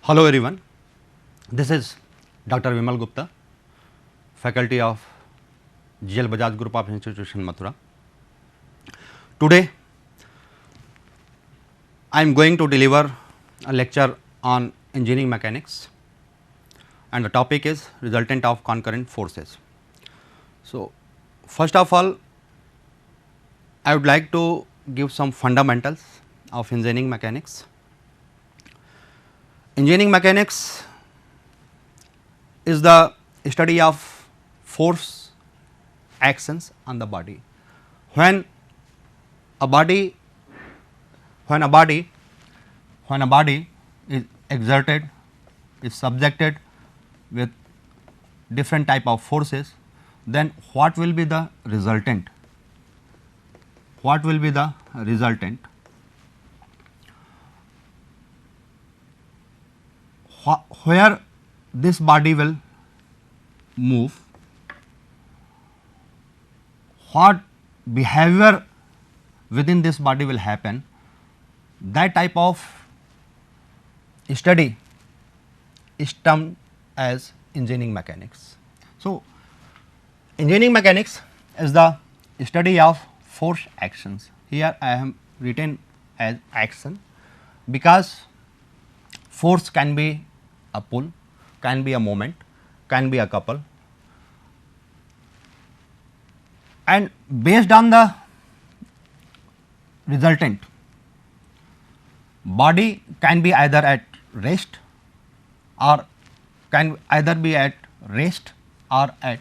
Hello everyone, this is Dr. Vimal Gupta, faculty of GL Bajaj Group of Institution Mathura. Today I am going to deliver a lecture on engineering mechanics and the topic is resultant of concurrent forces. So, first of all I would like to give some fundamentals of engineering mechanics. Engineering mechanics is the study of force actions on the body. When a body is exerted, is subjected with different type of forces, then what will be the resultant? What will be the resultant? Where this body will move, what behavior within this body will happen, that type of study is termed as engineering mechanics. So, engineering mechanics is the study of force actions. Here I have written as action because force can be a pull, can be a moment, can be a couple, and based on the resultant, body can be either at rest or can either be at rest or at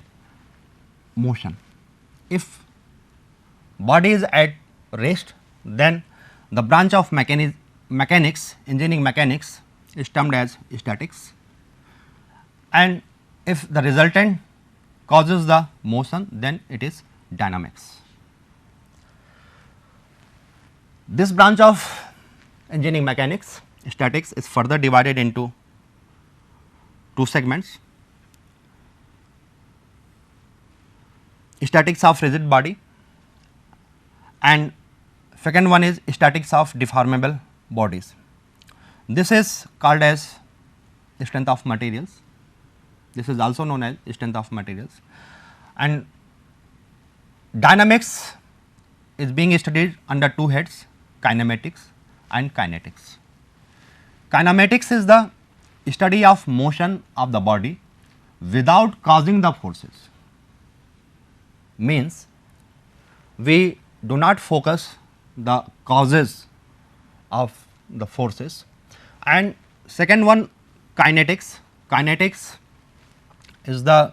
motion. If body is at rest, then the branch of mechanics, engineering mechanics is termed as statics, and if the resultant causes the motion, then it is dynamics. This branch of engineering mechanics, statics, is further divided into two segments: statics of rigid body and second one is statics of deformable bodies. This is called as strength of materials. This is also known as strength of materials, and dynamics is being studied under two heads: kinematics and kinetics. Kinematics is the study of motion of the body without causing the forces. Means we do not focus the causes of the forces. And second one, kinetics. Kinetics is the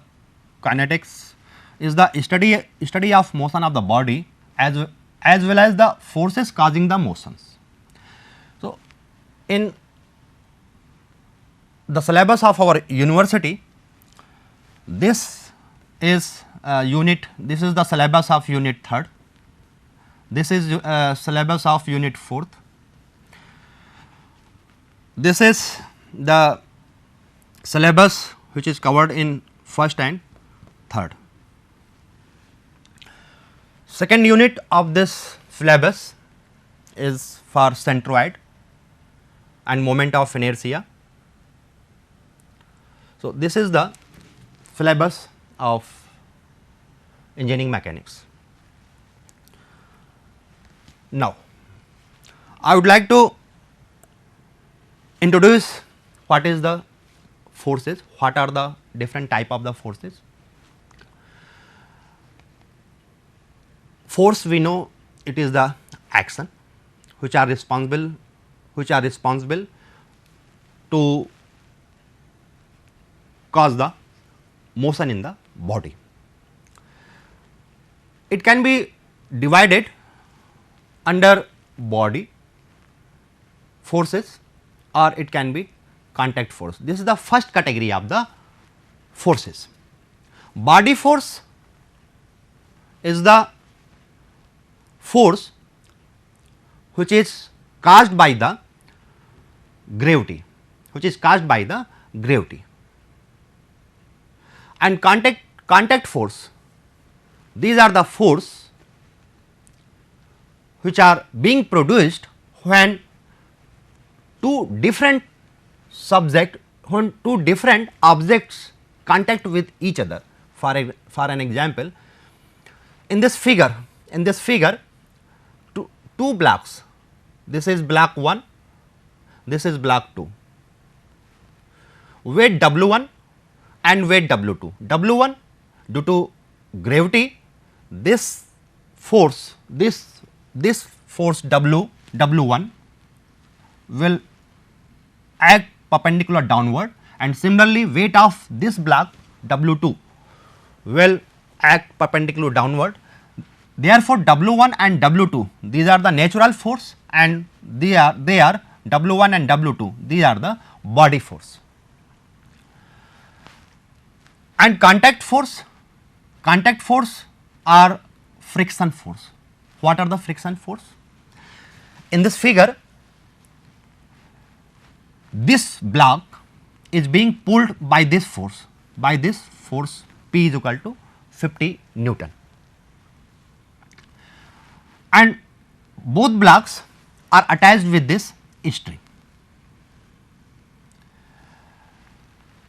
study of motion of the body as well as the forces causing the motions. So, in the syllabus of our university, this is this is the syllabus of unit 3rd, this is syllabus of unit 4th, this is the syllabus which is covered in 1st and 3rd. Second unit of this syllabus is for centroid and moment of inertia. So, this is the syllabus of engineering mechanics. Now, I would like to introduce what is the forces, what are the different type of the forces. Force, we know it is the action which are responsible to cause the motion in the body. It can be divided under body forces or it can be contact force. This is the first category of the forces. Body force is the force which is caused by the gravity, and contact force, these are the force which are being produced when two different subject, when two different objects contact with each other. For an example, in this figure, two blocks, this is block 1, this is block 2, weight W1 and weight W2. W1, due to gravity, this force, this force W1 will act perpendicular downward, and similarly weight of this block W2 will act perpendicular downward. Therefore, W1 and W2, these are the natural force, and they are W1 and W2, these are the body force. And contact force are friction force. What are the friction force? In this figure, this block is being pulled by this force, P is equal to 50 Newton, and both blocks are attached with this string.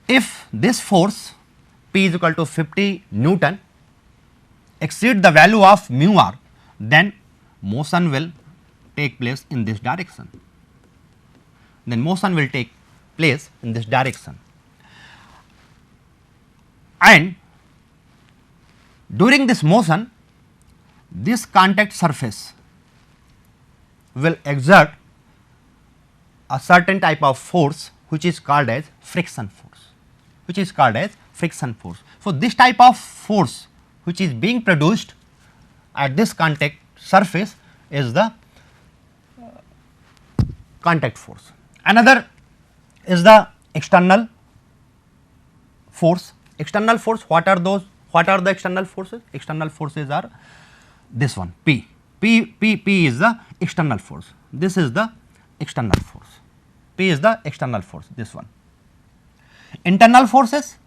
If this force P is equal to 50 Newton exceed the value of mu r, then motion will take place in this direction. And during this motion, this contact surface will exert a certain type of force which is called as friction force. So, this type of force which is being produced at this contact surface is the contact force. Another is the external force. What are those? What are the external forces? External forces are this one, P is the external force. This is the external force. P is the external force, this one. Internal forces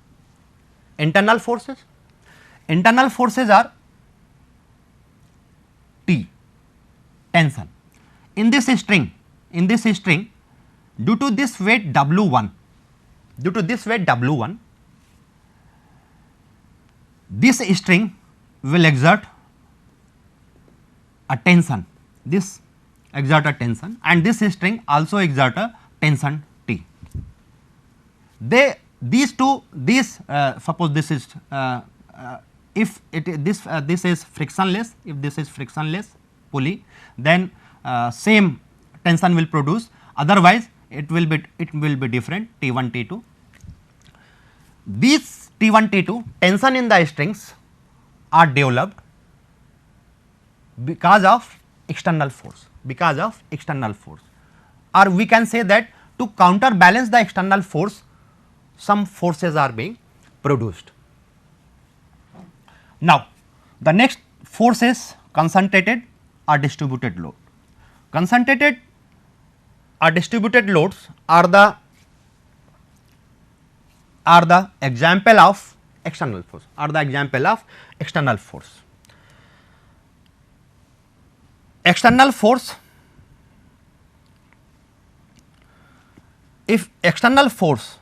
are T, tension. In this string, due to this weight W1, this string will exert a tension, and this string also exert a tension T. Suppose this is if this is frictionless, pulley, then same tension will produce, otherwise it will be different, T1, T2. These T1, T2 tension in the strings are developed because of external force, or we can say that to counterbalance the external force, some forces are being produced. Now, the next force is concentrated or distributed load. Concentrated or distributed loads are the example of external force, External force, if external force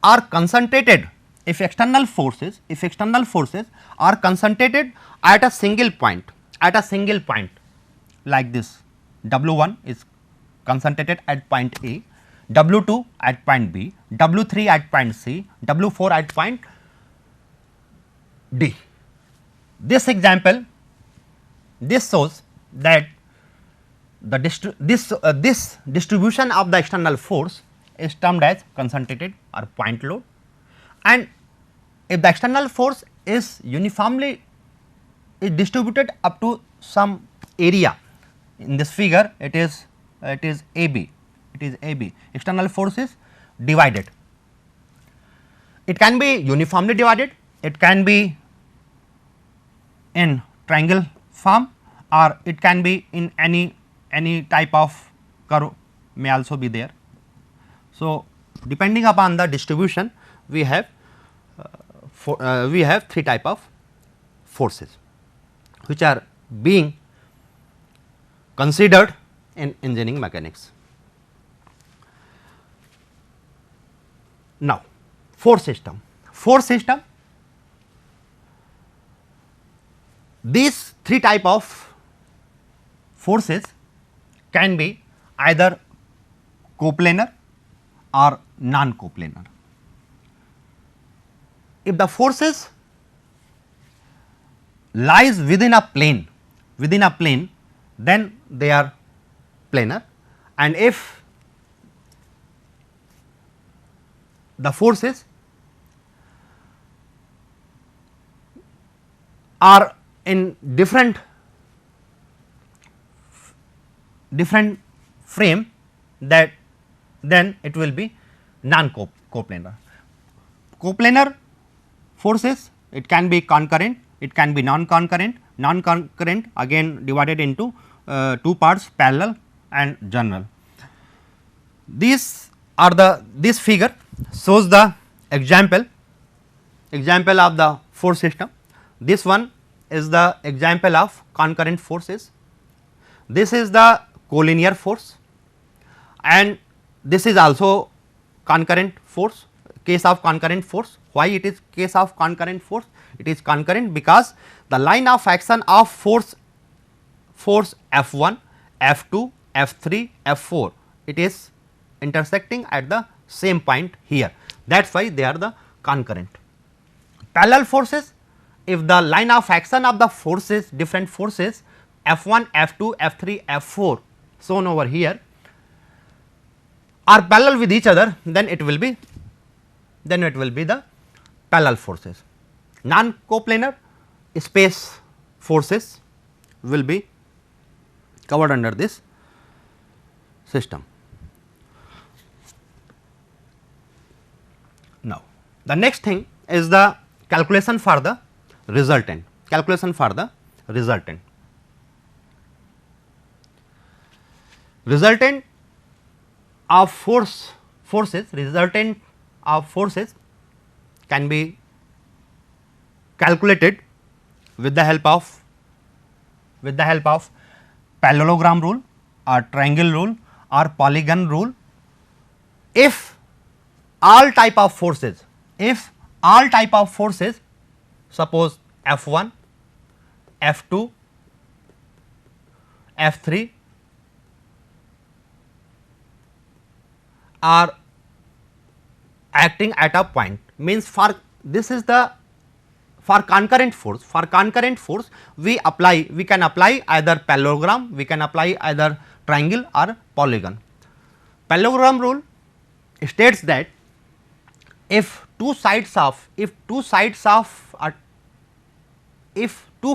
are concentrated, if external forces are concentrated at a single point, like this, W1 is concentrated at point A, W2 at point B, W3 at point C, W4 at point D. This example, this shows that this distribution of the external force is termed as concentrated or point load, and if the external force is uniformly distributed up to some area, in this figure it is AB, external force is divided. It can be uniformly divided, it can be in triangle form, or it can be in any type of curve may also be there. So, depending upon the distribution, we have three type of forces which are being considered in engineering mechanics. Now, force system. Force system, these three type of forces can be either coplanar or non-coplanar. If the forces lies within a plane, then they are planar, and if the forces are in different frame, that then it will be non-coplanar. Coplanar forces, it can be concurrent, it can be non-concurrent. Non-concurrent again divided into two parts, parallel and general. These are this figure shows the example of the force system. This one is the example of concurrent forces. This is the collinear force, and this is also concurrent force, case of concurrent force. Why it is case of concurrent force? It is concurrent because the line of action of force F1, F2, F3, F4, it is intersecting at the same point here, that is why they are the concurrent. Parallel forces, if the line of action of the forces, different forces F1, F2, F3, F4 shown over here are parallel with each other, then it will be the parallel forces. Non-coplanar space forces will be covered under this system. Now, the next thing is the calculation for the resultant. Resultant of forces can be calculated with the help of parallelogram rule or triangle rule or polygon rule. If all type of forces, suppose F1, F2, F3 are acting at a point, means for this is the for concurrent force, we can apply either parallelogram, we can apply either triangle or polygon. Parallelogram rule states that if two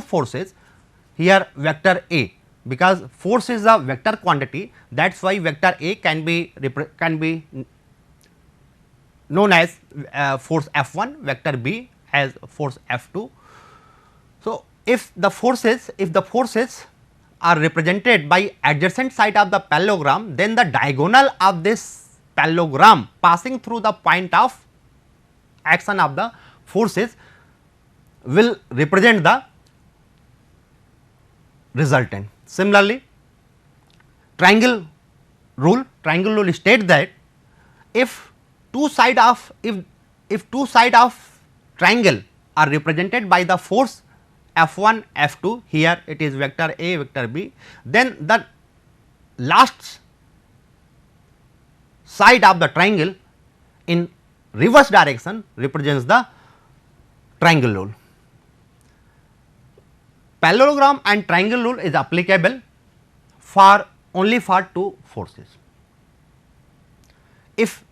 forces, here vector A, because force is a vector quantity, that is why vector A can be known as force F1, vector B as force F2. So, if the forces are represented by adjacent side of the parallelogram, then the diagonal of this parallelogram passing through the point of action of the forces will represent the resultant. Similarly, triangle rule states that if two side of triangle are represented by the force F1, F2, here it is vector A, vector B, then the last side of the triangle in reverse direction represents the triangle rule. Parallelogram and triangle rule is applicable for only for two forces. If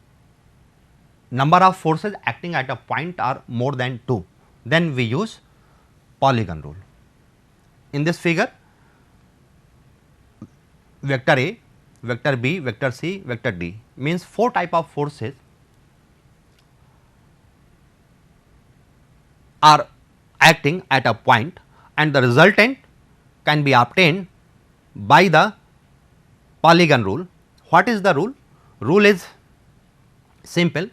number of forces acting at a point are more than 2, then we use polygon rule. In this figure, vector A, vector B, vector C, vector D means 4 type of forces are acting at a point, and the resultant can be obtained by the polygon rule. What is the rule? Rule is simple.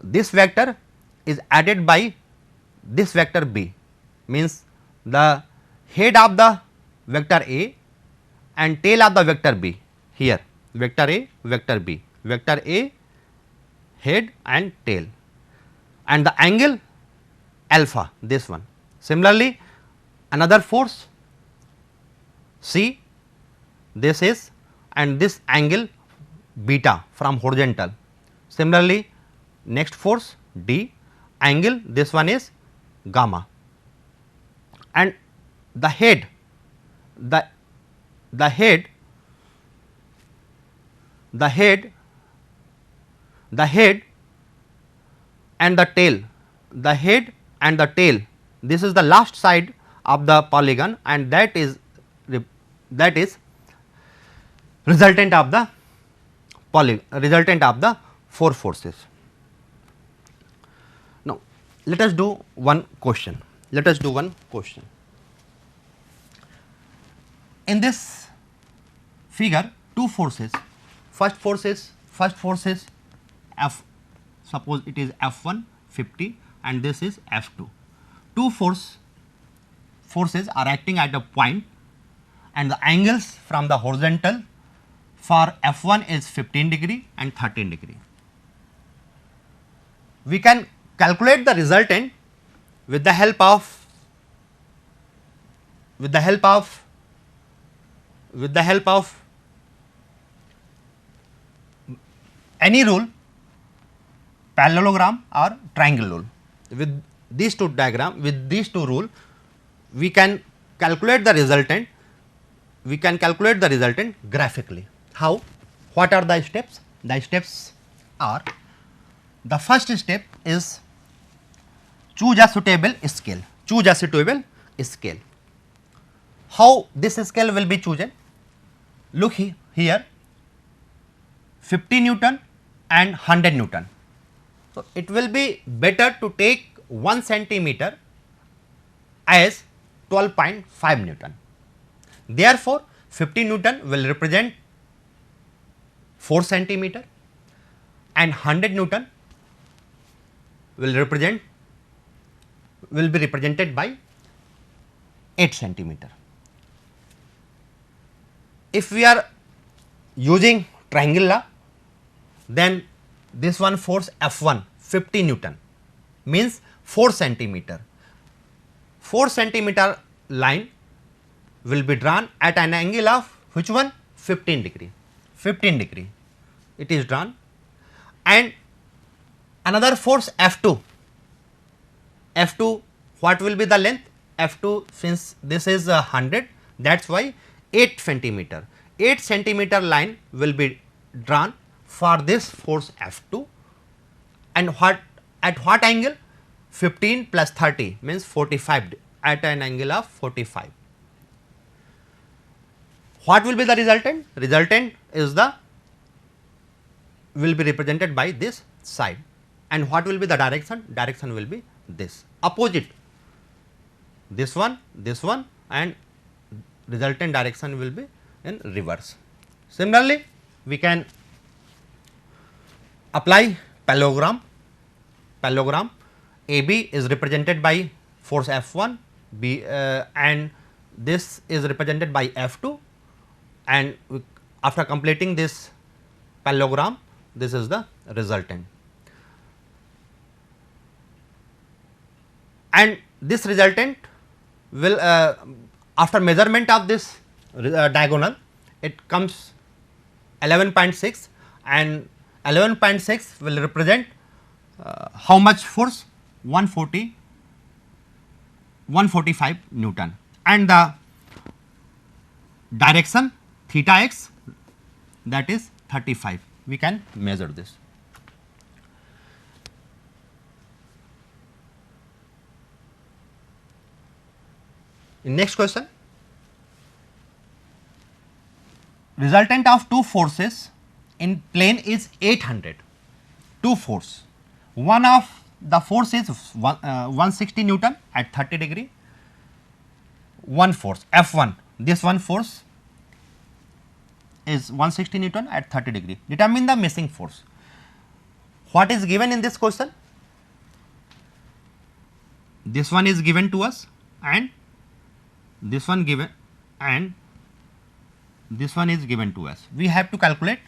This vector is added by this vector B, means the head of the vector A and tail of the vector B, here vector A, vector B, vector A head and tail, and the angle alpha, this one. Similarly, another force C, this is, and this angle beta from horizontal. Similarly, next force D, angle this one is gamma, and the head, the head and the tail, the head and the tail, this is the last side of the polygon, and that is resultant of the four forces. Now, let us do one question. In this figure, two forces. First force is F. Suppose it is F1 50 and this is F2. Two forces are acting at a point, and the angles from the horizontal for F1 is 15 degree and 13 degree. We can calculate the resultant with the help of any rule, parallelogram or triangle rule. With these two rule, we can calculate the resultant. Graphically. How? What are the steps? The steps are: the first step is choose a suitable scale. How this scale will be chosen? Look here, 50 Newton and 100 Newton. So, it will be better to take 1 centimeter as 12.5 Newton. Therefore, 50 Newton will represent 4 centimeter and 100 Newton will be represented by 8 centimeter. If we are using triangle law, then this one force F1 50 Newton means 4 centimeter. 4 centimeter line will be drawn at an angle of which one? 15 degree. It is drawn, and another force F2. What will be the length? F2, since this is 100, that is why 8 centimeter. 8 centimeter line will be drawn for this force F2, and at what angle? 15 plus 30 means 45, at an angle of 45. What will be the resultant? Resultant will be represented by this side, and what will be the direction? Direction will be this, opposite, this one, and resultant direction will be in reverse. Similarly, we can apply parallelogram. AB is represented by force F1, and this is represented by F2, and after completing this parallelogram, this is the resultant. And this resultant will, after measurement of this diagonal, it comes 11.6, and 11.6 will represent how much force? 145 Newton, and the direction theta x, that is 35. We can measure this. In next question, resultant of two forces in plane is 800. Two force. One of the force is 160 Newton at 30 degree. One force F1, this one force is 160 Newton at 30 degree. Determine the missing force. What is given in this question? This one is given to us, and this one given, and this one is given to us. We have to calculate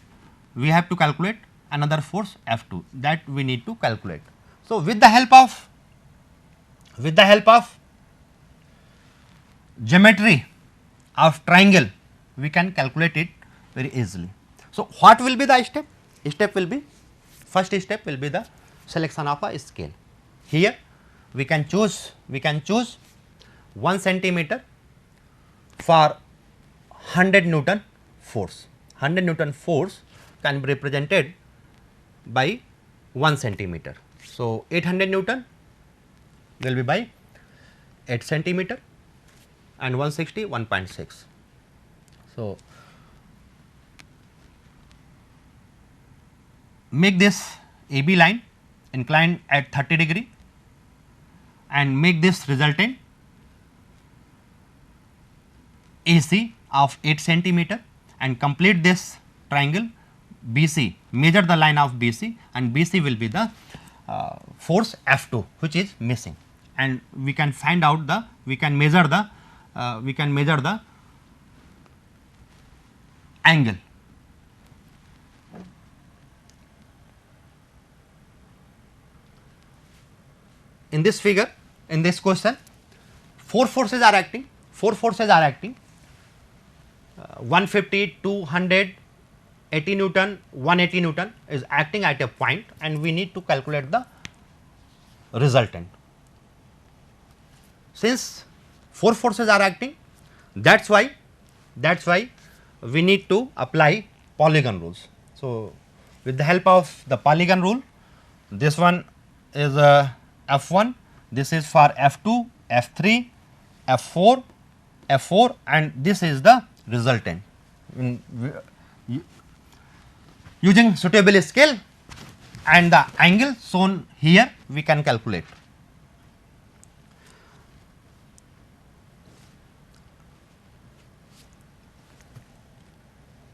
another force F2, that we need to calculate. So, with the help of geometry of triangle, we can calculate it very easily. So, what will be the step? Step will be, first step will be the selection of a scale. Here we can choose 1 centimeter for 100 Newton force. 100 Newton force can be represented by 1 centimeter. So, 800 Newton will be by 8 centimeter and 160 1.6. So, make this AB line inclined at 30 degree and make this resultant AC of 8 centimeter and complete this triangle BC, measure the line of BC, and BC will be the force F2 which is missing, and we can find out the, we can measure the angle. In this figure, in this question, four forces are acting, 150, 200, 80 Newton, 180 Newton is acting at a point, and we need to calculate the resultant. Since 4 forces are acting, that's why we need to apply polygon rules. So, with the help of the polygon rule, this one is F1, this is for F2, F3, F4, F4, and this is the resultant. Using suitable scale and the angle shown here, we can calculate.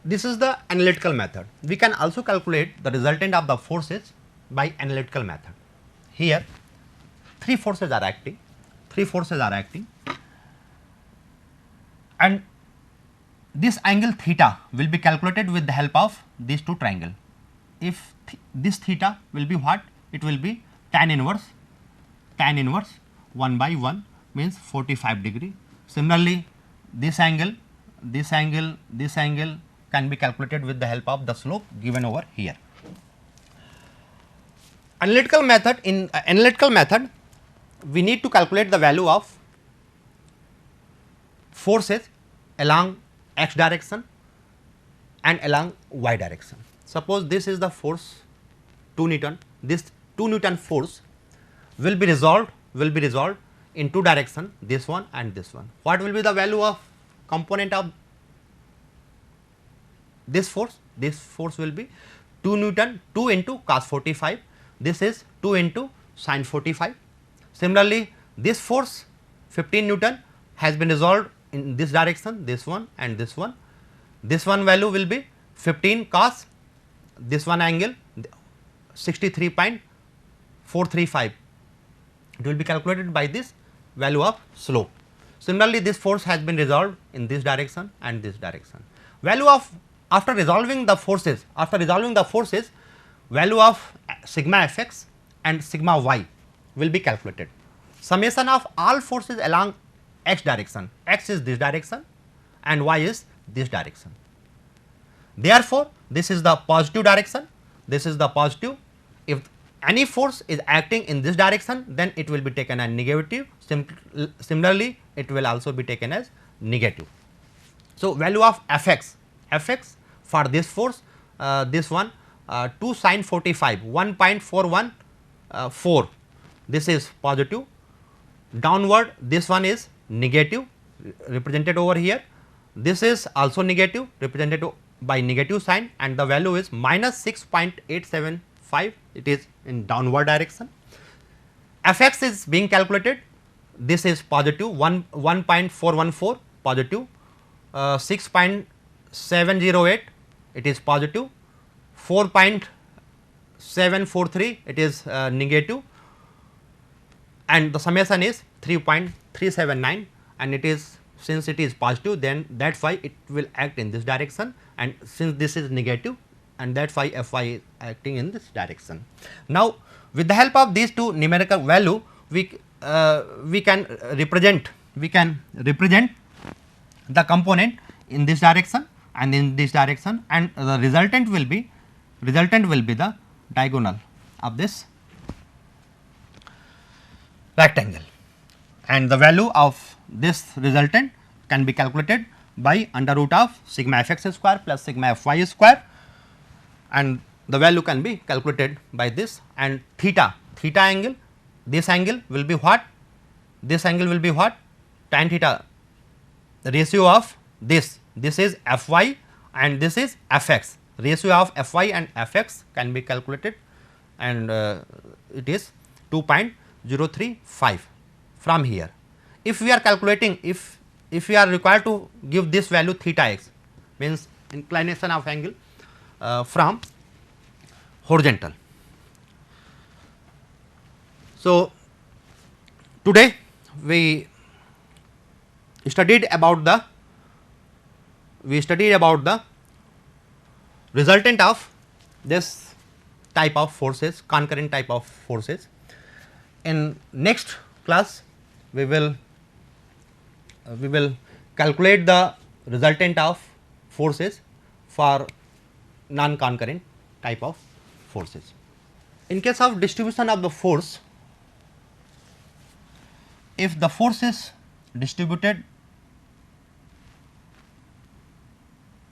This is the analytical method. We can also calculate the resultant of the forces by analytical method. Here 3 forces are acting, and this angle theta will be calculated with the help of these two triangles. If this theta will be what? It will be tan inverse 1 by 1 means 45 degree. Similarly, this angle can be calculated with the help of the slope given over here. Analytical method, in analytical method, we need to calculate the value of forces along x direction and along y direction. Suppose this is the force 2 Newton, this 2 Newton force will be resolved in two directions, this one and this one. What will be the value of component of this force? This force will be 2 Newton, 2 into cos 45, this is 2 into sin 45. Similarly, this force 15 Newton has been resolved in this direction, this one and this one. This one value will be 15 cos, this one angle 63.435. It will be calculated by this value of slope. Similarly, this force has been resolved in this direction and this direction. Value of, after resolving the forces, value of sigma fx and sigma y will be calculated. Summation of all forces along x direction, x is this direction and y is this direction. Therefore, this is the positive direction, this is the positive. If any force is acting in this direction, then it will be taken as negative. Similarly, it will also be taken as negative. So, value of fx for this force, this one 2 sin 45 1.414, this is positive. Downward, this one is negative, represented over here. This is also negative, represented by negative sign, and the value is minus 6.875, it is in downward direction. Fx is being calculated, this is positive 1.414 positive, 6.708 it is positive, 4.743 it is negative, and the summation is 3.379, and it is, since it is positive, then that is why it will act in this direction, and since this is negative, and that is why Fy is acting in this direction. Now, with the help of these two numerical value, we can represent the component in this direction and in this direction, and the resultant will be the diagonal of this rectangle, and the value of this resultant can be calculated by under root of sigma f x square plus sigma f y square, and the value can be calculated by this. And theta angle, this angle will be what? This angle will be what? Tan theta, the ratio of this is f y and this is f x, ratio of f y and f x can be calculated, and it is 2.035 from here. If we are calculating, if we are required to give this value theta x, means inclination of angle from horizontal. So, today we studied about the resultant of this type of forces, concurrent type of forces. In next class we will calculate the resultant of forces for non concurrent type of forces. In case of distribution of the force, if the force is distributed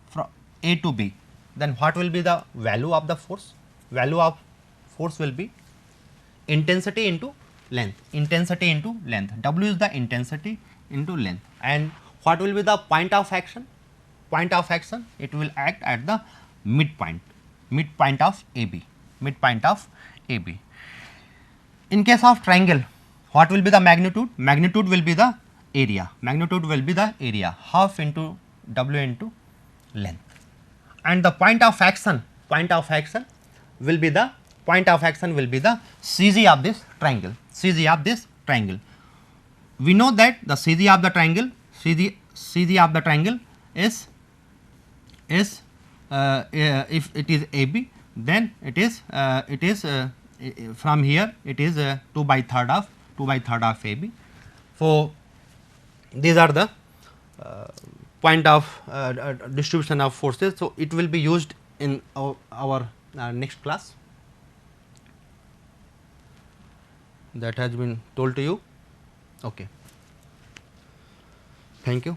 from A to B, then what will be the value of the force? Value of force will be intensity into length, W is the intensity into length. And what will be the point of action? Point of action, it will act at the midpoint of AB, In case of triangle, what will be the magnitude? Magnitude will be the area, half into W into length. And the point of action will be the CG of this triangle. We know that the CG of the triangle is if it is AB, then it is from here it is 2 by third of AB. So, these are the point of distribution of forces. So, it will be used in our next class, that has been told to you. Okay. Thank you.